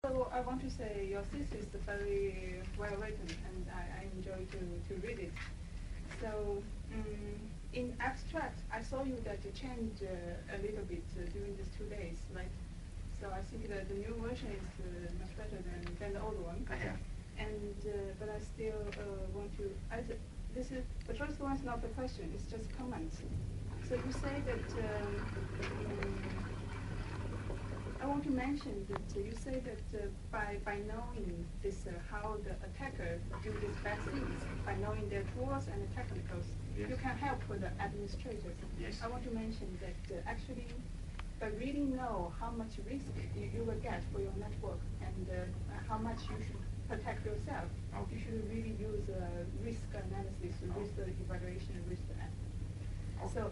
So I want to say your thesis is very well written, and I enjoy to read it. So in abstract, I saw you that you changed a little bit during these 2 days, right? So I think that the new version is much better than the old one. And but I still want to. This is the first one is not the question; it's just comments. So you say that. I want to mention that you say that by knowing this, how the attacker do these bad things, by knowing their tools and the technicals, yes, you can help the administrators. Yes. I want to mention that actually, by really know how much risk you will get for your network and how much you should protect yourself, okay, you should really use risk analysis, risk evaluation, risk. Okay. So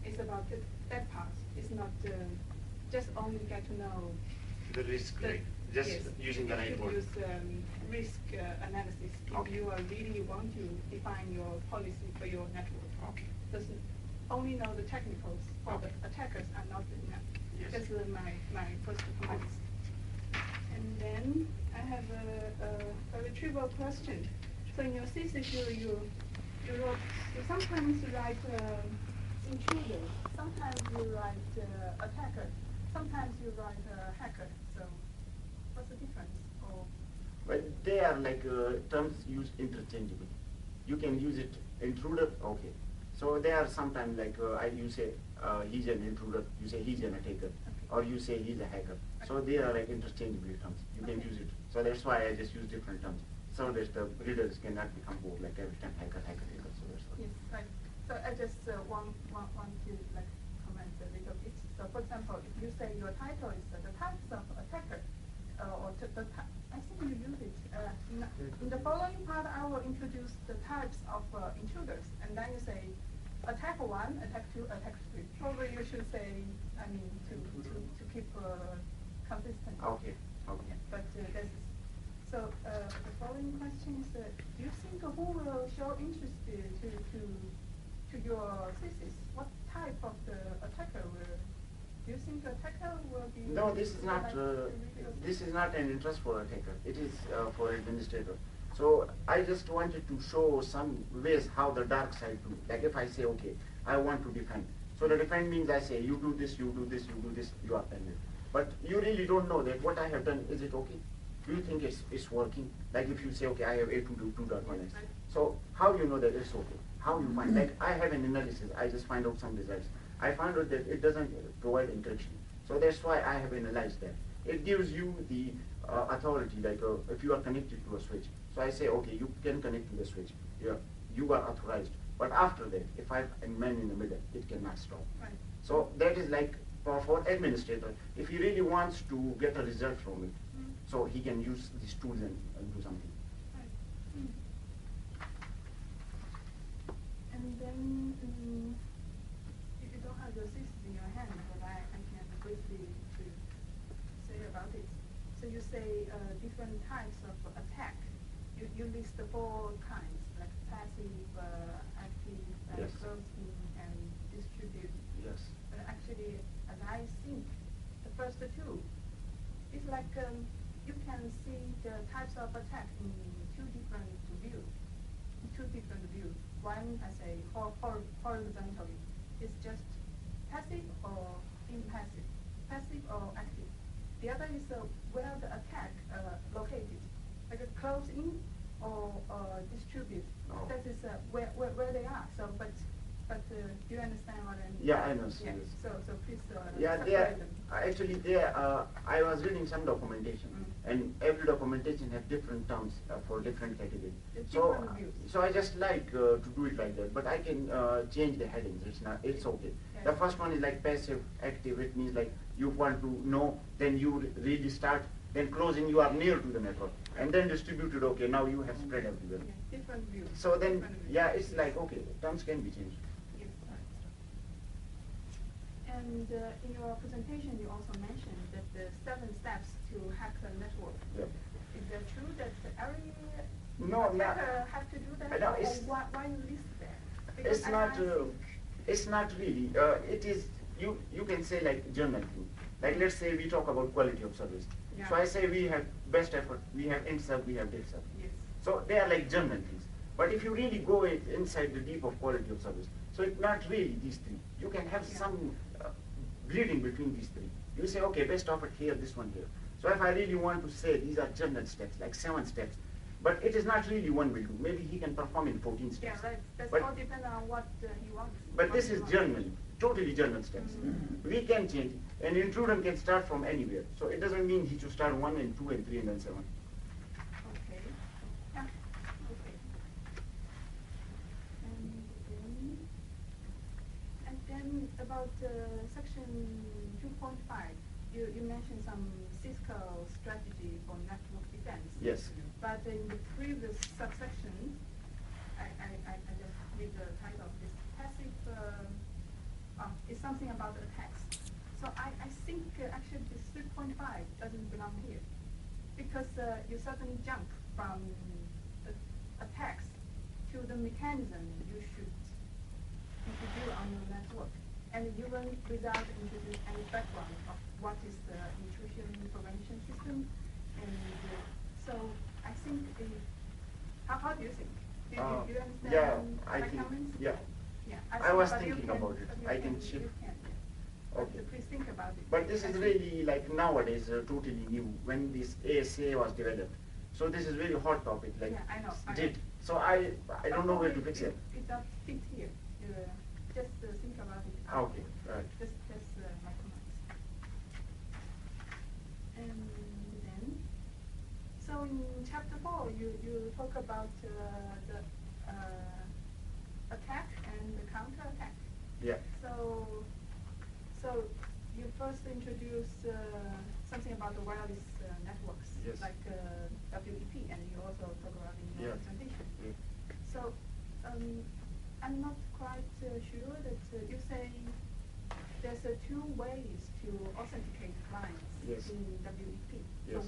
it's about that part. It's not. Just only get to know the risk, just yes, using the right word. Use risk analysis if okay, you really want to define your policy for your network. Okay. Just only know the technicals for okay, the attackers are not enough. Yes. That's my first comments. And then I have a retrieval question. So in your thesis, you sometimes write intruder, sometimes you write attacker. Sometimes you write hacker, so what's the difference? Or well, they are like terms used interchangeably. You can use it intruder, okay. So they are sometimes like you say he's an intruder, you say he's an attacker, okay, or you say he's a hacker. Okay. So they are like interchangeable terms. You okay, can use it. So that's why I just use different terms. So that the readers cannot become bored like every time hacker. So that's why. Yes, right. So I just want to like comment a little bit. So, for example, if you say your title is the types of attacker, or I think you use it. In the following part, I will introduce the types of intruders, and then you say attack 1, attack 2, attack 3. Probably you should say, I mean, to keep consistent. Okay. Okay. Yeah, but that's so. The following question is: do you think who will show interest to your thesis? What type of the attacker will? Do you think attacker will be? No, this is not. This is not an interest for attacker. It is for administrator. So I just wanted to show some ways how the dark side do. Like if I say, okay, I want to defend. So the defend means I say, you do this, you do this, you do this, you are pending. But you really don't know that what I have done, is it okay? Do you think it's working? Like if you say, okay, I have A to do 2.1x. So how do you know that it's okay? How you find? Like I have an analysis. I just find out some results. I found out that it doesn't provide encryption. So that's why I have analyzed that. It gives you the authority, like if you are connected to a switch. So I say, okay, you can connect to the switch. You are authorized. But after that, if I'm a man in the middle, it cannot stop. Right. So that is like for administrator. If he really wants to get a result from it, so he can use these tools and do something. Right. And then you don't have the thesis in your hand, but I can briefly say about it. So you say different types of attack. You list the 4 kinds, like passive, active, yes, closing, and distribute. Yes. But actually, as I think, the first 2, it's like you can see the types of attack in 2 different views. One, I say, horizontally, is just passive or impassive, passive or active. The other is where the attack located, like a close in or distribute. Oh. That is where they are. So, but do you understand what I mean? Yeah, I know. Yeah. So please. Yeah, separate them. Actually, I was reading some documentation, and every documentation has different terms for different categories. So I just like to do it like that, but I can change the headings. It's okay. Yeah. The first one is like passive, active. It means like you want to know, then you really start. Then closing, you are near to the network, and then distributed. Okay, now you have spread everywhere. Yeah, different views. So then, yeah, it's like okay, terms can be changed. Yes. And in your presentation, you also mentioned that the 7 steps to hack the network. Yeah. Is that true that every attacker have to do that? No, or why you list that? Because it's not really. It is. You can say like journal thing. Like let's say we talk about quality of service. So I say we have best effort, we have int sub, we have diff sub. Yes. So they are like general things. But if you really go inside the deep of quality of service, so it's not really these three. You can have some bleeding between these three. You say, okay, best offer here, this one here. So if I really want to say these are general steps, like 7 steps, but it is not really one will do. Maybe he can perform in 14 steps. Yeah, right. That's but all depends on what he wants. But this is general, totally general steps. We can change, and intruder can start from anywhere. So it doesn't mean he should start 1 and 2 and 3 and then 7. Okay. Yeah. Okay. And then about section 2.5, you mentioned some Cisco strategy for network defense. Yes. But in the previous subsection, I just read the title of this passive. It's something about attacks. So I think actually this 3.5 doesn't belong here, because you suddenly jump from the attacks to the mechanism you should introduce on your network, and even without introducing any background of what is the intrusion prevention system. And so I think how do you think? Do you understand yeah, my I think, comments? yeah. Yeah, I was thinking about it. I can shift. You can, yeah. Okay. Please think about it. But this is really like nowadays totally new when this ASA was developed. So this is very hot topic. Like yeah, I know. So I don't know where to fix it. It does fit here. Just think about it. Okay, right. Just my comments. And then, so in chapter 4, you talk about the attack and the counter-attack. Yeah. So you first introduce something about the wireless networks, yes. like WEP, and you also talk about in your presentation. Yeah. So I'm not quite sure that you say there's 2 ways to authenticate clients in WEP. Yes. So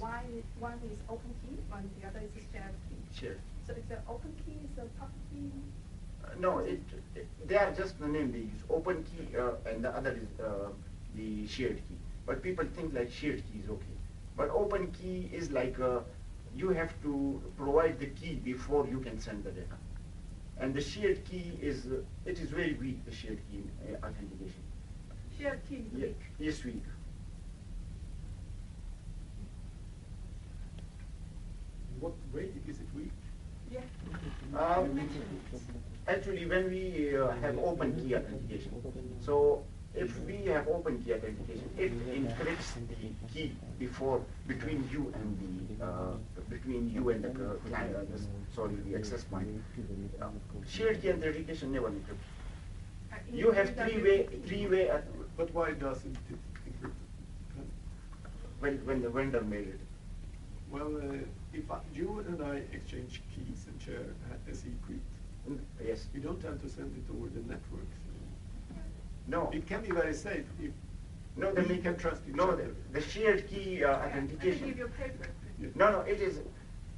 one is open key, and the other is shared key. Sure. So is the open key is a public key? No, they are just the name they use. Open key and the other is the shared key. But people think like shared key is okay. But open key is like you have to provide the key before you can send the data. And the shared key is it is very weak. The shared key in authentication. Shared key is weak. Yes, weak. What way is it weak? Yeah. You mentioned it. Actually, when we have open key authentication, so if we have open key authentication, it encrypts the key between you and the client, the access point. Shared key authentication never encrypts. You have three way. But why doesn't it encrypt? When the vendor made it. Well, if you and I exchange keys and share a secret, yes. you don't have to send it over the network. No. It can be very safe if we can trust each no, other. the shared key authentication. I give you a paper. No, it is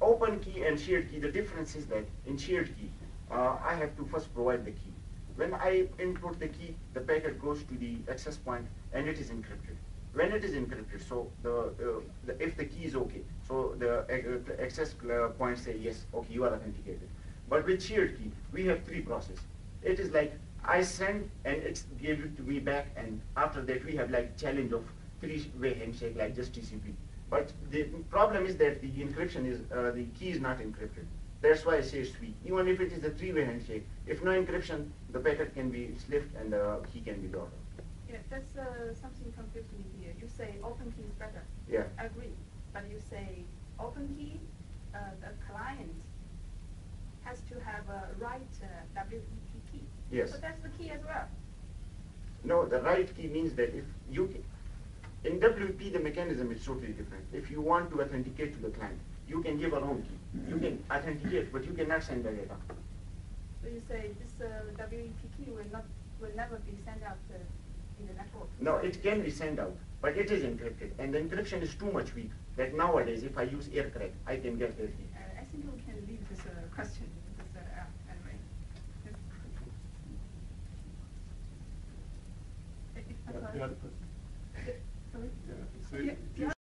open key and shared key. The difference is that in shared key, I have to first provide the key. When I input the key, the packet goes to the access point and it is encrypted. When it is encrypted, so if the key is okay, so the access point say yes, okay, you are authenticated. But with shared key, we have 3 processes. It is like I send and it gives it to me back, and after that we have like challenge of 3-way handshake like just TCP. But the problem is that the encryption is the key is not encrypted. That's why I say it's weak. Even if it is a 3-way handshake, if no encryption, the packet can be slipped and the key can be brought up. Yeah, that's something confused me here. You say open key is better. Yeah. I agree. But you say open key, the client has to have a right WEP key. Yes. So that's the key as well. No, the right key means that if you in WEP the mechanism is totally different. If you want to authenticate to the client, you can give a wrong key. You can authenticate, but you cannot send the data. So you say this WEP key will never be sent out in the network. No, it can be sent out, but it is encrypted, and the encryption is too much weak that nowadays if I use AirCrack, I can get their key. I think we can leave this question. Anyway. The other person. Sorry? Yeah. So Yeah.